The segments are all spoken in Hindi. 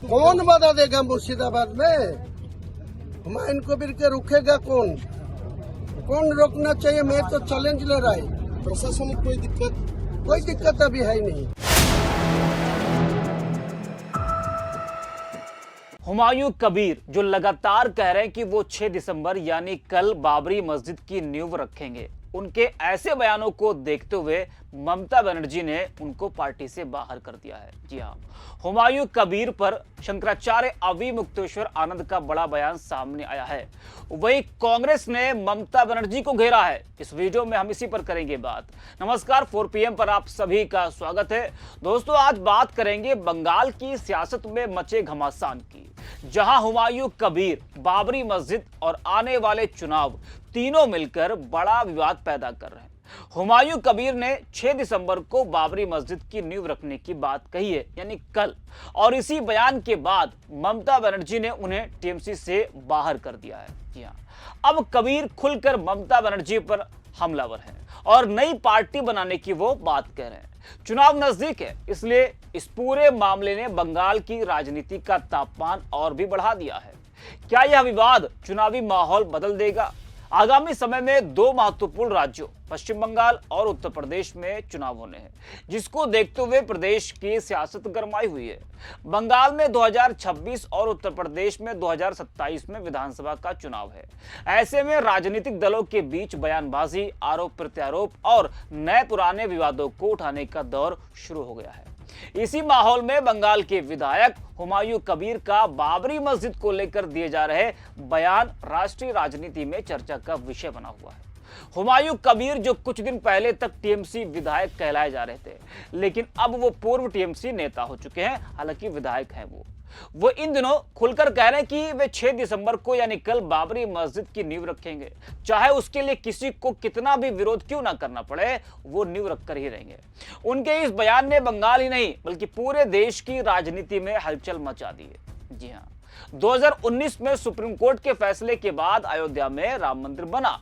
कौन बता देगा मुर्शिदाबाद में? हुमायूं कबीर के रुकेगा कौन? कौन रोकना चाहिए? मैं तो चैलेंज ले रहा है। प्रशासनिक कोई दिक्कत अभी है नहीं। हुमायूं कबीर जो लगातार कह रहे हैं कि वो 6 दिसंबर यानी कल बाबरी मस्जिद की नींव रखेंगे, उनके ऐसे बयानों को देखते हुए ममता बनर्जी ने उनको पार्टी से बाहर कर दिया है। जी हां, हुमायूं कबीर पर शंकराचार्य अवी मुक्तेश्वर आनंद का बड़ा बयान सामने आया है। वहीं कांग्रेस ने ममता बनर्जी को घेरा है। इस वीडियो में हम इसी पर करेंगे बात। नमस्कार, 4 PM पर आप सभी का स्वागत है। दोस्तों, आज बात करेंगे बंगाल की सियासत में मचे घमासान की, जहां हुमायूं कबीर, बाबरी मस्जिद और आने वाले चुनाव तीनों मिलकर बड़ा विवाद पैदा कर रहे हैं। हुमायूं कबीर ने 6 दिसंबर को बाबरी मस्जिद की नींव रखने की बात कही है, यानी कल, और इसी बयान के बाद ममता बनर्जी ने उन्हें टीएमसी से बाहर कर दिया है। जी हां, अब कबीर खुलकर ममता बनर्जी पर हमलावर हैं और नई पार्टी बनाने की वो बात कह रहे हैं। चुनाव नजदीक है, इसलिए इस पूरे मामले ने बंगाल की राजनीति का तापमान और भी बढ़ा दिया है। क्या यह विवाद चुनावी माहौल बदल देगा? आगामी समय में 2 महत्वपूर्ण राज्यों पश्चिम बंगाल और उत्तर प्रदेश में चुनाव होने हैं, जिसको देखते हुए प्रदेश की सियासत गरमाई हुई है। बंगाल में 2026 और उत्तर प्रदेश में 2027 में विधानसभा का चुनाव है। ऐसे में राजनीतिक दलों के बीच बयानबाजी, आरोप प्रत्यारोप और नए पुराने विवादों को उठाने का दौर शुरू हो गया है। इसी माहौल में बंगाल के विधायक हुमायूं कबीर का बाबरी मस्जिद को लेकर दिए जा रहे बयान राष्ट्रीय राजनीति में चर्चा का विषय बना हुआ है। हुमायूं कबीर जो कुछ दिन पहले तक टीएमसी विधायक कहलाए जा रहे थे, लेकिन अब वो पूर्व टीएमसी नेता हो चुके हैं, हालांकि विधायक हैं वो इन दिनों खुलकर कह रहे हैं कि वे 6 दिसंबर को यानी कल बाबरी मस्जिद की नींव रखेंगे। चाहे उसके लिए किसी को कितना भी विरोध क्यों ना करना पड़े, वो नींव रखकर ही रहेंगे। उनके इस बयान ने बंगाल ही नहीं बल्कि पूरे देश की राजनीति में हलचल मचा दी है। जी हाँ, 2019 में सुप्रीम कोर्ट के फैसले के बाद अयोध्या में राम मंदिर बना।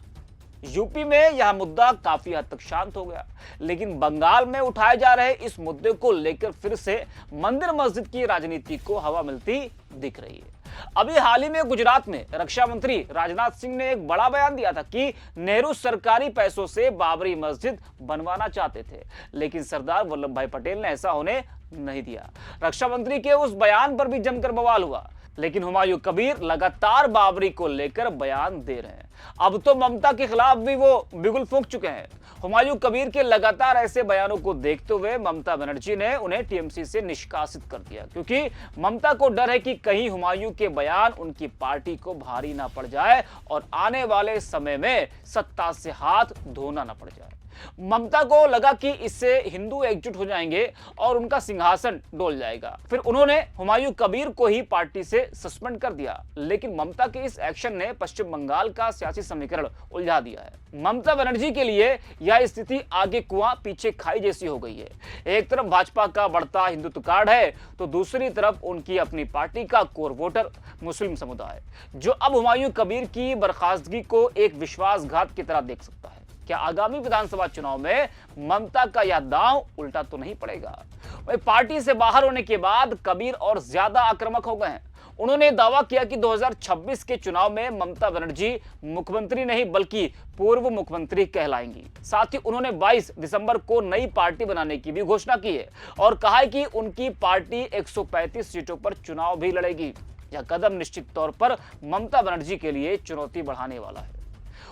यूपी में यह मुद्दा काफी हद तक शांत हो गया, लेकिन बंगाल में उठाए जा रहे इस मुद्दे को लेकर फिर से मंदिर मस्जिद की राजनीति को हवा मिलती दिख रही है। अभी हाल ही में गुजरात में रक्षा मंत्री राजनाथ सिंह ने एक बड़ा बयान दिया था कि नेहरू सरकारी पैसों से बाबरी मस्जिद बनवाना चाहते थे, लेकिन सरदार वल्लभ भाई पटेल ने ऐसा होने नहीं दिया। रक्षा मंत्री के उस बयान पर भी जमकर बवाल हुआ, लेकिन हुमायूं कबीर लगातार बाबरी को लेकर बयान दे रहे हैं। अब तो ममता के खिलाफ भी वो बिगुल फूंक चुके हैं। हुमायूं कबीर के लगातार ऐसे बयानों को देखते हुए ममता बनर्जी ने उन्हें टीएमसी से निष्कासित कर दिया, क्योंकि ममता को डर है कि कहीं हुमायूं के बयान उनकी पार्टी को भारी ना पड़ जाए और आने वाले समय में सत्ता से हाथ धोना ना पड़ जाए। ममता को लगा कि इससे हिंदू एकजुट हो जाएंगे और उनका सिंहासन डोल जाएगा। फिर उन्होंने हुमायूं कबीर को ही पार्टी से सस्पेंड कर दिया, लेकिन ममता के इस एक्शन ने पश्चिम बंगाल का सियासी समीकरण उलझा दिया है। ममता बनर्जी के लिए यह स्थिति आगे कुआं पीछे खाई जैसी हो गई है। एक तरफ भाजपा का बढ़ता हिंदुत्व कार्ड है, तो दूसरी तरफ उनकी अपनी पार्टी का कोर वोटर मुस्लिम समुदाय, जो अब हुमायूं कबीर की बर्खास्तगी को एक विश्वासघात की तरह देख सकता है। क्या आगामी विधानसभा चुनाव में ममता का यह दांव उल्टा तो नहीं पड़ेगा? वही पार्टी से बाहर होने के बाद कबीर और ज्यादा आक्रामक हो गए हैं। उन्होंने दावा किया कि 2026 के चुनाव में ममता बनर्जी मुख्यमंत्री नहीं बल्कि पूर्व मुख्यमंत्री कहलाएंगी। साथ ही उन्होंने 22 दिसंबर को नई पार्टी बनाने की भी घोषणा की है और कहा है कि उनकी पार्टी 135 सीटों पर चुनाव भी लड़ेगी। यह कदम निश्चित तौर पर ममता बनर्जी के लिए चुनौती बढ़ाने वाला है।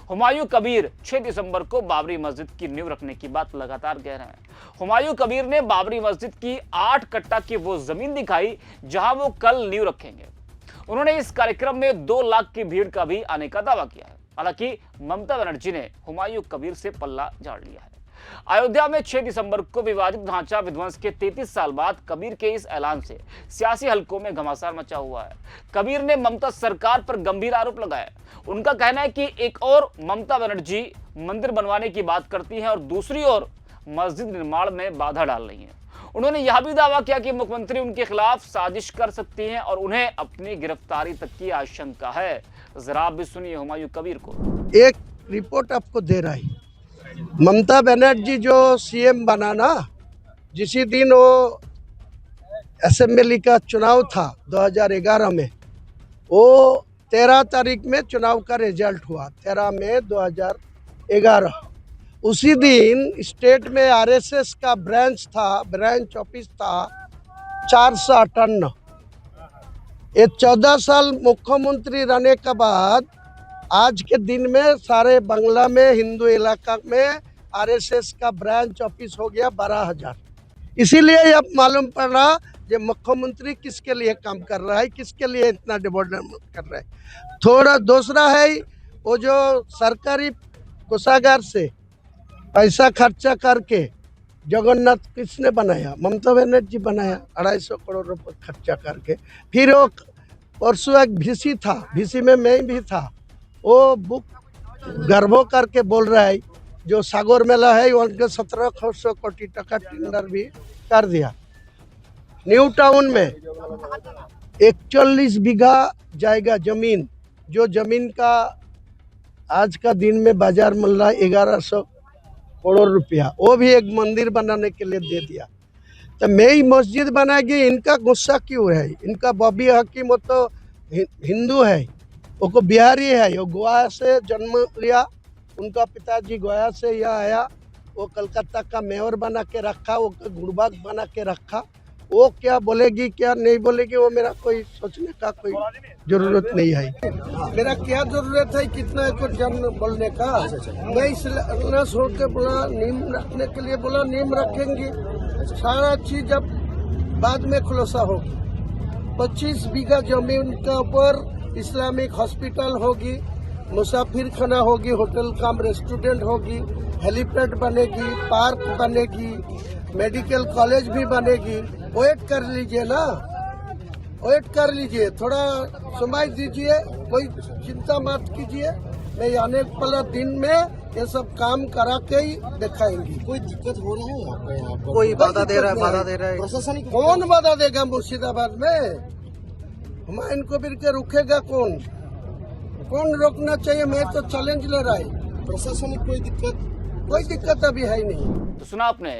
हुमायूं कबीर 6 दिसंबर को बाबरी मस्जिद की नींव रखने की बात लगातार कह रहे हैं। हुमायूं कबीर ने बाबरी मस्जिद की 8 कट्टा की वो जमीन दिखाई जहां वो कल नींव रखेंगे। उन्होंने इस कार्यक्रम में 2 लाख की भीड़ का भी आने का दावा किया है। हालांकि ममता बनर्जी ने हुमायूं कबीर से पल्ला झाड़ लिया है। अयोध्या में 6 दिसंबर को विवादित ढांचा विध्वंस के 33 साल बाद कबीर के इस ऐलान से सियासी हलकों में घमासान मचा हुआ है। कबीर ने ममता सरकार पर गंभीर आरोप लगाया। उनका कहना है कि एक और ममता बनर्जी मंदिर बनवाने की बात करती हैं और दूसरी ओर मस्जिद निर्माण में बाधा डाल रही हैं। उन्होंने यह भी दावा किया कि मुख्यमंत्री उनके खिलाफ साजिश कर सकती हैं और उन्हें अपनी गिरफ्तारी तक की आशंका है। जरा आप भी सुनिए हुमायूं कबीर को। एक रिपोर्ट आपको दे रहा है। ममता बनर्जी जो सीएम बना ना, जिसी दिन वो असेंबली का चुनाव था 2011 में, वो 13 तारीख में चुनाव का रिजल्ट हुआ, 13 मई 2011। उसी दिन स्टेट में आरएसएस का ब्रांच ऑफिस था 458। ये 14 साल मुख्यमंत्री रहने के बाद आज के दिन में सारे बांग्ला में, हिंदू इलाका में आरएसएस का ब्रांच ऑफिस हो गया 12,000। इसीलिए अब मालूम पड़ा कि मुख्यमंत्री किसके लिए काम कर रहा है, किसके लिए इतना डेवलपमेंट कर रहा है। थोड़ा दूसरा है, वो जो सरकारी कोषागार से पैसा खर्चा करके जगन्नाथ किसने बनाया? ममता बनर्जी बनाया, 250 करोड़ रुपए खर्चा करके। फिर वो परसों एक वीसी था, वीसी में मैं भी था, वो बुक गर्भो करके बोल रहा है जो सागर मेला है उनके 1700 कोटी टका टेंडर भी कर दिया। न्यू टाउन में 41 बीघा जाएगा जमीन, जो जमीन का आज का दिन में बाजार मिल रहा है 1100 करोड़ रुपया, वो भी एक मंदिर बनाने के लिए दे दिया। तो नई मस्जिद बनाएगी, इनका गुस्सा क्यों है? इनका बॉबी हकीम वो तो हिंदू है, वो बिहारी है, वो गोवा से जन्म लिया, उनका पिताजी गोवा से यहाँ आया, वो कलकत्ता का मेयर बना के रखा, वो गुड़बाग बना के रखा। वो क्या बोलेगी क्या नहीं बोलेगी वो मेरा कोई सोचने का कोई जरूरत नहीं है। मेरा क्या जरूरत है कितना को जन्म बोलने का? मैं इसलिए छोड़ के बोला नीम रखने के लिए, बोला नीम रखेंगे, सारा चीज अब बाद में खुलासा होगी। 25 बीघा जमीन के ऊपर इस्लामिक हॉस्पिटल होगी, मुसाफिर खाना होगी, होटल कम रेस्टोरेंट होगी, हेलीपैड बनेगी, पार्क बनेगी, मेडिकल कॉलेज भी बनेगी। वेट कर लीजिए ना, वेट कर लीजिए, थोड़ा समय दीजिए, कोई चिंता मत कीजिए। मैं आने वाला दिन में ये सब काम करा के ही दिखाएंगे। कोई दिक्कत हो रहा है आपको यहाँ पर? कोई बाधा दे रहा है, प्रशासनिक कौन बाधा देगा? मुर्शिदाबाद में हुमायूं कबीर के रुकेगा कौन? कौन रोकना चाहिए? मैं तो चैलेंज ले रहा है। प्रशासनिक कोई दिक्कत अभी है नहीं। तो सुना आपने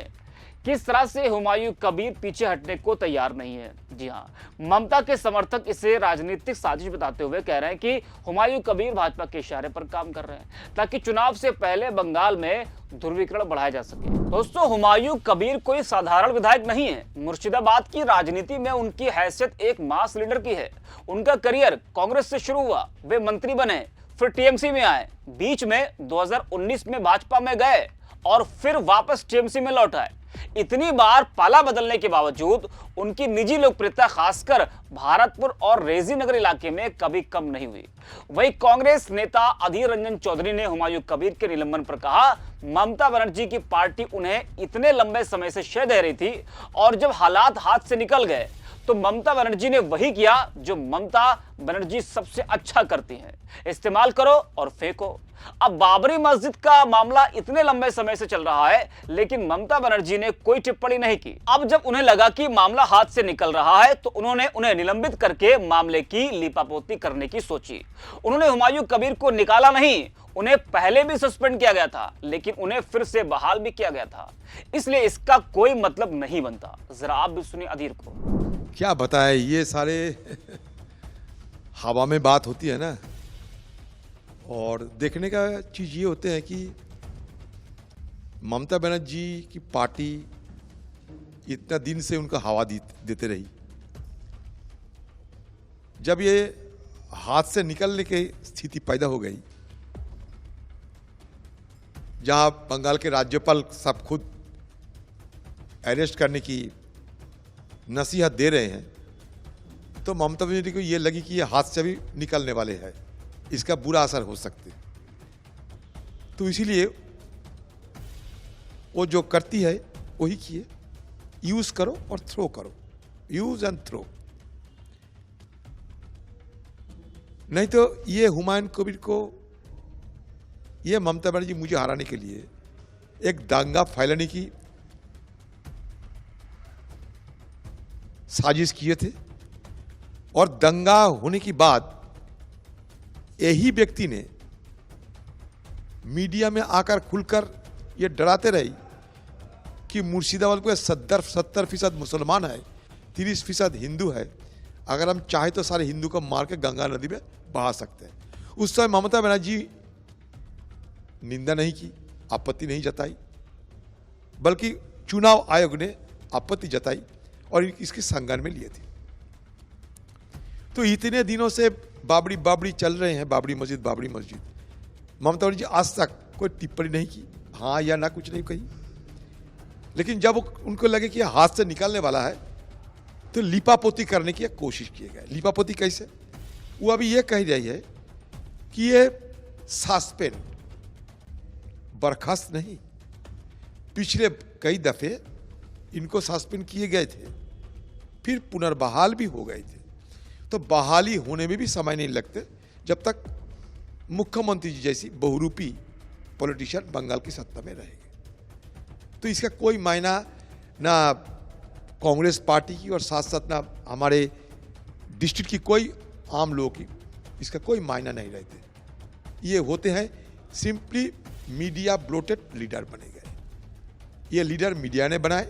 किस तरह से हुमायूं कबीर पीछे हटने को तैयार नहीं है। जी हाँ, ममता के समर्थक इसे राजनीतिक साजिश बताते हुए कह रहे हैं कि हुमायूं कबीर भाजपा के इशारे पर काम कर रहे हैं ताकि चुनाव से पहले बंगाल में ध्रुवीकरण बढ़ाया जा सके। दोस्तों, हुमायूं कबीर कोई साधारण विधायक नहीं है। मुर्शिदाबाद की राजनीति में उनकी हैसियत एक मास लीडर की है। उनका करियर कांग्रेस से शुरू हुआ, वे मंत्री बने, फिर टीएमसी में आए, बीच में 2019 में भाजपा में गए और फिर वापस टीएमसी में लौट आए। इतनी बार पाला बदलने के बावजूद उनकी निजी लोकप्रियता खासकर भारतपुर और रेजी नगर इलाके में कभी कम नहीं हुई। वही कांग्रेस नेता अधीर रंजन चौधरी ने हुमायूं कबीर के निलंबन पर कहा, ममता बनर्जी की पार्टी उन्हें इतने लंबे समय से शह दे रही थी और जब हालात हाथ से निकल गए तो ममता बनर्जी ने वही किया जो ममता बनर्जी सबसे अच्छा करती हैं, इस्तेमाल करो और फेंको। अब बाबरी मस्जिद का मामला इतने लंबे समय से चल रहा है लेकिन ममता बनर्जी ने कोई टिप्पणी नहीं की। अब जब उन्हें लगा कि मामला हाथ से निकल रहा है तो उन्होंने उन्हें निलंबित करके मामले की लीपापोती करने की सोची। उन्होंने हुमायूं कबीर को निकाला नहीं, उन्हें पहले भी सस्पेंड किया गया था लेकिन उन्हें फिर से बहाल भी किया गया था, इसलिए इसका कोई मतलब नहीं बनता। जरा आप भी सुनिए अधीर को। क्या बताएं, ये सारे हवा में बात होती है ना, और देखने का चीज़ ये होते हैं कि ममता बनर्जी की पार्टी इतना दिन से उनका हवा देते रही। जब ये हाथ से निकलने की स्थिति पैदा हो गई, जहां बंगाल के राज्यपाल सब खुद अरेस्ट करने की नसीहत दे रहे हैं, तो ममता बनर्जी को ये लगी कि ये हाथ से भी निकलने वाले हैं, इसका बुरा असर हो सकते। तो इसीलिए वो जो करती है वही किए, यूज करो और थ्रो करो, यूज एंड थ्रो। नहीं तो ये हुमायूं कबीर को, ये ममता बनर्जी मुझे हराने के लिए एक दंगा फैलाने की साजिश किए थे, और दंगा होने के बाद यही व्यक्ति ने मीडिया में आकर खुलकर ये डराते रहे कि मुर्शिदाबाद को 70% मुसलमान है, 30% हिंदू है, अगर हम चाहे तो सारे हिंदू को मार के गंगा नदी में बहा सकते हैं। उस समय ममता बनर्जी निंदा नहीं की, आपत्ति नहीं जताई, बल्कि चुनाव आयोग ने आपत्ति जताई और इसके संज्ञान में लिए थे। तो इतने दिनों से बाबरी चल रहे हैं, बाबरी मस्जिद। ममता बनर्जी आज तक कोई टिप्पणी नहीं की, हाँ या ना कुछ नहीं कही। लेकिन जब उनको लगे कि हाथ से निकलने वाला है तो लिपापोती करने की कोशिश किए गए। लिपापोती कैसे? वो अभी ये कह रही है कि ये सस्पेंड, बर्खास्त नहीं, पिछले कई दफे इनको सस्पेंड किए गए थे, फिर पुनर्बहाल भी हो गए थे। तो बहाली होने में भी समय नहीं लगते जब तक मुख्यमंत्री जी जैसी बहुरूपी पॉलिटिशियन बंगाल की सत्ता में रहेंगे। तो इसका कोई मायना ना कांग्रेस पार्टी की और साथ साथ ना हमारे डिस्ट्रिक्ट की कोई आम लोगों की, इसका कोई मायना नहीं रहते। ये होते हैं सिंपली मीडिया ब्लोटेड लीडर बने गए। ये लीडर मीडिया ने बनाए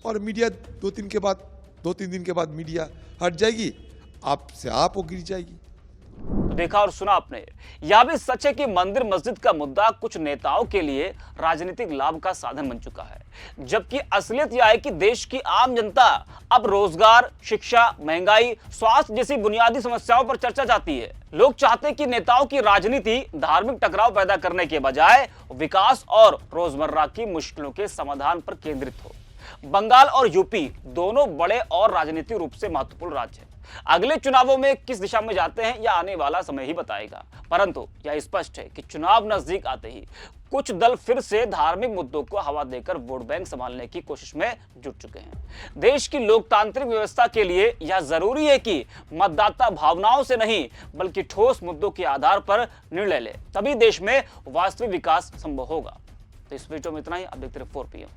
और मीडिया 2-3 दिन के बाद मीडिया हट जाएगी, आपसे आप वो गिर जाएगी। तो देखा और सुना आपने। यह भी सच है कि मंदिर मस्जिद का मुद्दा कुछ नेताओं के लिए राजनीतिक लाभ का साधन बन चुका है, जबकि असलियत यह है कि देश की आम जनता अब रोजगार, शिक्षा, महंगाई, स्वास्थ्य जैसी बुनियादी समस्याओं पर चर्चा चाहती है। लोग चाहते हैं कि नेताओं की राजनीति धार्मिक टकराव पैदा करने के बजाय विकास और रोजमर्रा की मुश्किलों के समाधान पर केंद्रित हो। बंगाल और यूपी दोनों बड़े और राजनीतिक रूप से महत्वपूर्ण राज्य हैं। अगले चुनावों में किस दिशा में जाते हैं यह आने वाला समय ही बताएगा, परंतु यह स्पष्ट है कि चुनाव नजदीक आते ही कुछ दल फिर से धार्मिक मुद्दों को हवा देकर वोट बैंक संभालने की कोशिश में जुट चुके हैं। देश की लोकतांत्रिक व्यवस्था के लिए यह जरूरी है कि मतदाता भावनाओं से नहीं बल्कि ठोस मुद्दों के आधार पर निर्णय ले, तभी देश में वास्तविक विकास संभव होगा। तो इस वीडियो में इतना ही। अब देखते रहिए 4 PM।